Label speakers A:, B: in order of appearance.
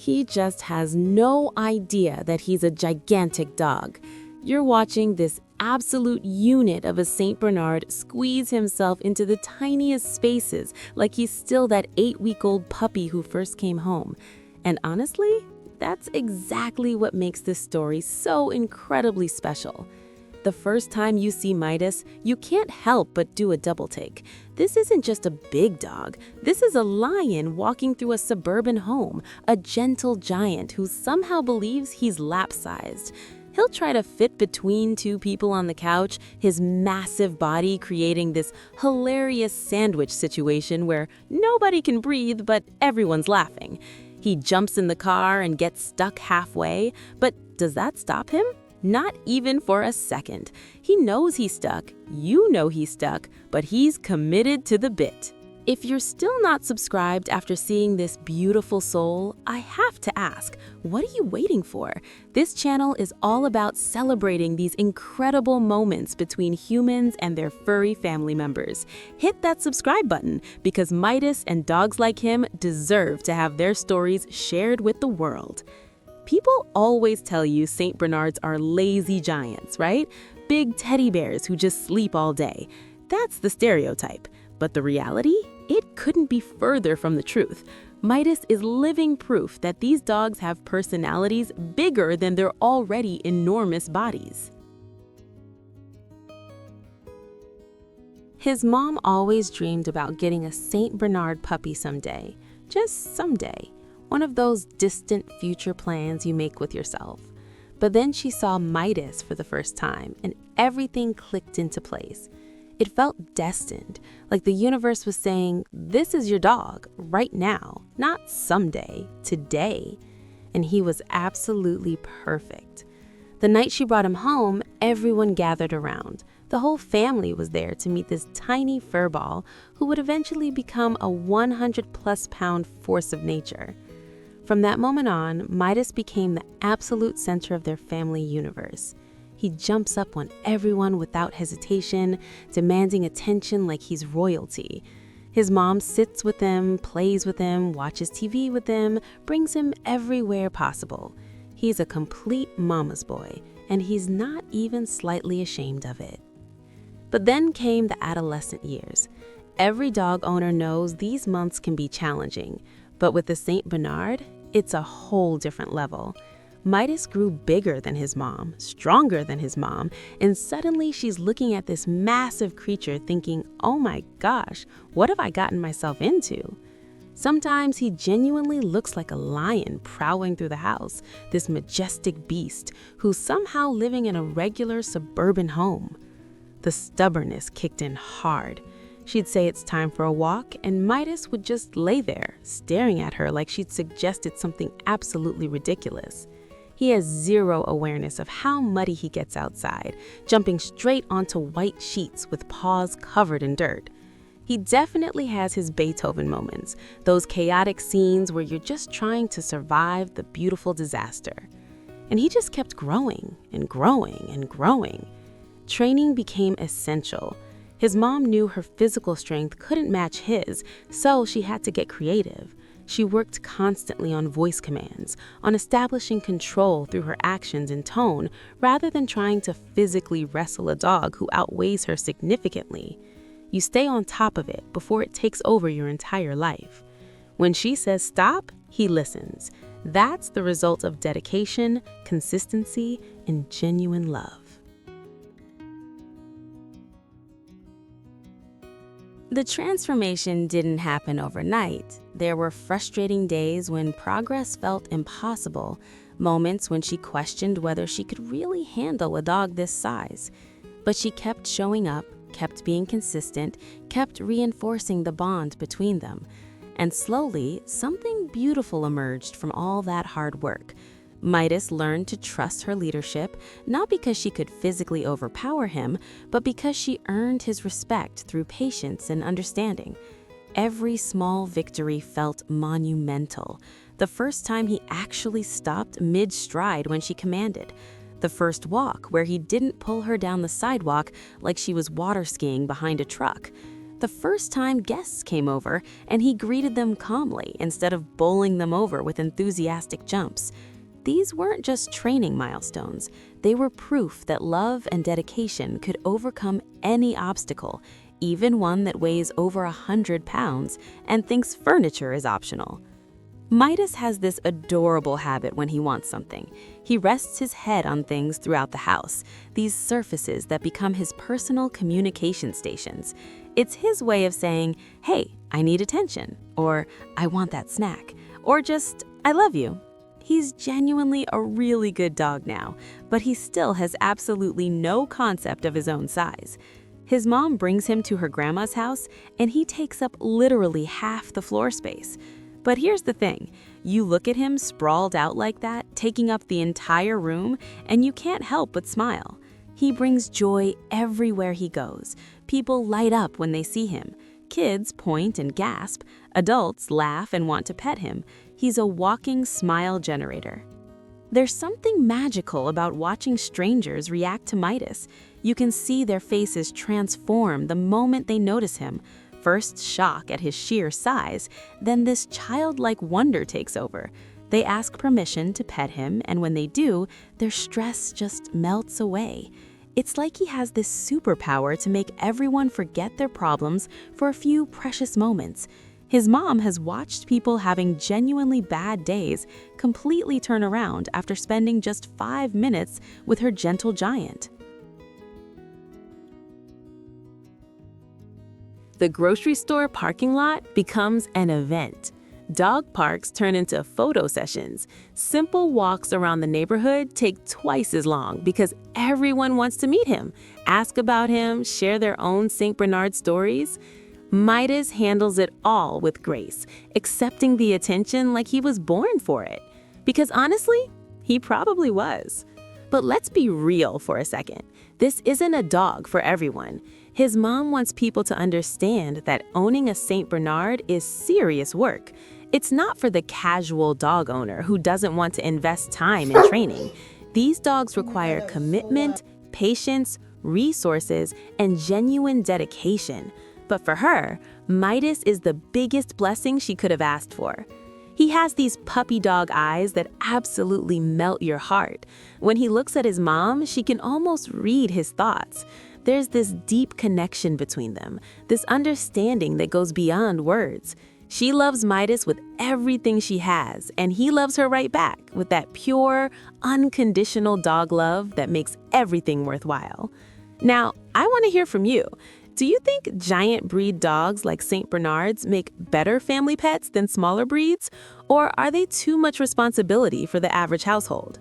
A: He just has no idea that he's a gigantic dog. You're watching this absolute unit of a Saint Bernard squeeze himself into the tiniest spaces like he's still that 8-week-old puppy who first came home. And honestly, that's exactly what makes this story so incredibly special. The first time you see Midas, you can't help but do a double take. This isn't just a big dog. This is a lion walking through a suburban home, a gentle giant who somehow believes he's lap-sized. He'll try to fit between two people on the couch, his massive body creating this hilarious sandwich situation where nobody can breathe but everyone's laughing. He jumps in the car and gets stuck halfway, but does that stop him? Not even for a second. He knows he's stuck, you know he's stuck, but he's committed to the bit. If you're still not subscribed after seeing this beautiful soul, I have to ask, what are you waiting for? This channel is all about celebrating these incredible moments between humans and their furry family members. Hit that subscribe button because Midas and dogs like him deserve to have their stories shared with the world. People always tell you Saint Bernards are lazy giants, right? Big teddy bears who just sleep all day. That's the stereotype. But the reality? It couldn't be further from the truth. Midas is living proof that these dogs have personalities bigger than their already enormous bodies. His mom always dreamed about getting a Saint Bernard puppy someday. Just someday. One of those distant future plans you make with yourself. But then she saw Midas for the first time, and everything clicked into place. It felt destined, like the universe was saying, this is your dog, right now, not someday, today. And he was absolutely perfect. The night she brought him home, everyone gathered around. The whole family was there to meet this tiny furball who would eventually become a 100+ pound force of nature. From that moment on, Midas became the absolute center of their family universe. He jumps up on everyone without hesitation, demanding attention like he's royalty. His mom sits with him, plays with him, watches TV with him, brings him everywhere possible. He's a complete mama's boy, and he's not even slightly ashamed of it. But then came the adolescent years. Every dog owner knows these months can be challenging, but with the Saint Bernard, it's a whole different level. Midas grew bigger than his mom, stronger than his mom, and suddenly she's looking at this massive creature thinking, oh my gosh, what have I gotten myself into? Sometimes he genuinely looks like a lion prowling through the house, this majestic beast who's somehow living in a regular suburban home. The stubbornness kicked in hard. She'd say it's time for a walk, and Midas would just lay there, staring at her like she'd suggested something absolutely ridiculous. He has zero awareness of how muddy he gets outside, jumping straight onto white sheets with paws covered in dirt. He definitely has his Beethoven moments, those chaotic scenes where you're just trying to survive the beautiful disaster. And he just kept growing and growing and growing. Training became essential. His mom knew her physical strength couldn't match his, so she had to get creative. She worked constantly on voice commands, on establishing control through her actions and tone, rather than trying to physically wrestle a dog who outweighs her significantly. You stay on top of it before it takes over your entire life. When she says stop, he listens. That's the result of dedication, consistency, and genuine love. The transformation didn't happen overnight. There were frustrating days when progress felt impossible, moments when she questioned whether she could really handle a dog this size. But she kept showing up, kept being consistent, kept reinforcing the bond between them. And slowly, something beautiful emerged from all that hard work. Midas learned to trust her leadership, not because she could physically overpower him, but because she earned his respect through patience and understanding. Every small victory felt monumental. The first time he actually stopped mid-stride when she commanded. The first walk where he didn't pull her down the sidewalk like she was water skiing behind a truck. the first time guests came over and he greeted them calmly instead of bowling them over with enthusiastic jumps. These weren't just training milestones. They were proof that love and dedication could overcome any obstacle, even one that weighs over 100 pounds and thinks furniture is optional. Midas has this adorable habit when he wants something. He rests his head on things throughout the house, these surfaces that become his personal communication stations. It's his way of saying, "Hey, I need attention," or "I want that snack," or just, "I love you." He's genuinely a really good dog now, but he still has absolutely no concept of his own size. His mom brings him to her grandma's house, and he takes up literally half the floor space. But here's the thing, you look at him sprawled out like that, taking up the entire room, and you can't help but smile. He brings joy everywhere he goes. People light up when they see him. Kids point and gasp. Adults laugh and want to pet him. He's a walking smile generator. There's something magical about watching strangers react to Midas. You can see their faces transform the moment they notice him. First shock at his sheer size, then this childlike wonder takes over. They ask permission to pet him, and when they do, their stress just melts away. It's like he has this superpower to make everyone forget their problems for a few precious moments. His mom has watched people having genuinely bad days completely turn around after spending just 5 minutes with her gentle giant. The grocery store parking lot becomes an event. Dog parks turn into photo sessions. Simple walks around the neighborhood take twice as long because everyone wants to meet him, ask about him, share their own St. Bernard stories. Midas handles it all with grace, accepting the attention like he was born for it. Because honestly, he probably was. But let's be real for a second. This isn't a dog for everyone. His mom wants people to understand that owning a St. Bernard is serious work. It's not for the casual dog owner who doesn't want to invest time in training. These dogs require commitment, patience, resources, and genuine dedication. But for her, Midas is the biggest blessing she could have asked for. He has these puppy dog eyes that absolutely melt your heart. When he looks at his mom, she can almost read his thoughts. There's this deep connection between them, this understanding that goes beyond words. She loves Midas with everything she has, and he loves her right back with that pure, unconditional dog love that makes everything worthwhile. Now, I want to hear from you. Do you think giant breed dogs like St. Bernards make better family pets than smaller breeds? Or are they too much responsibility for the average household?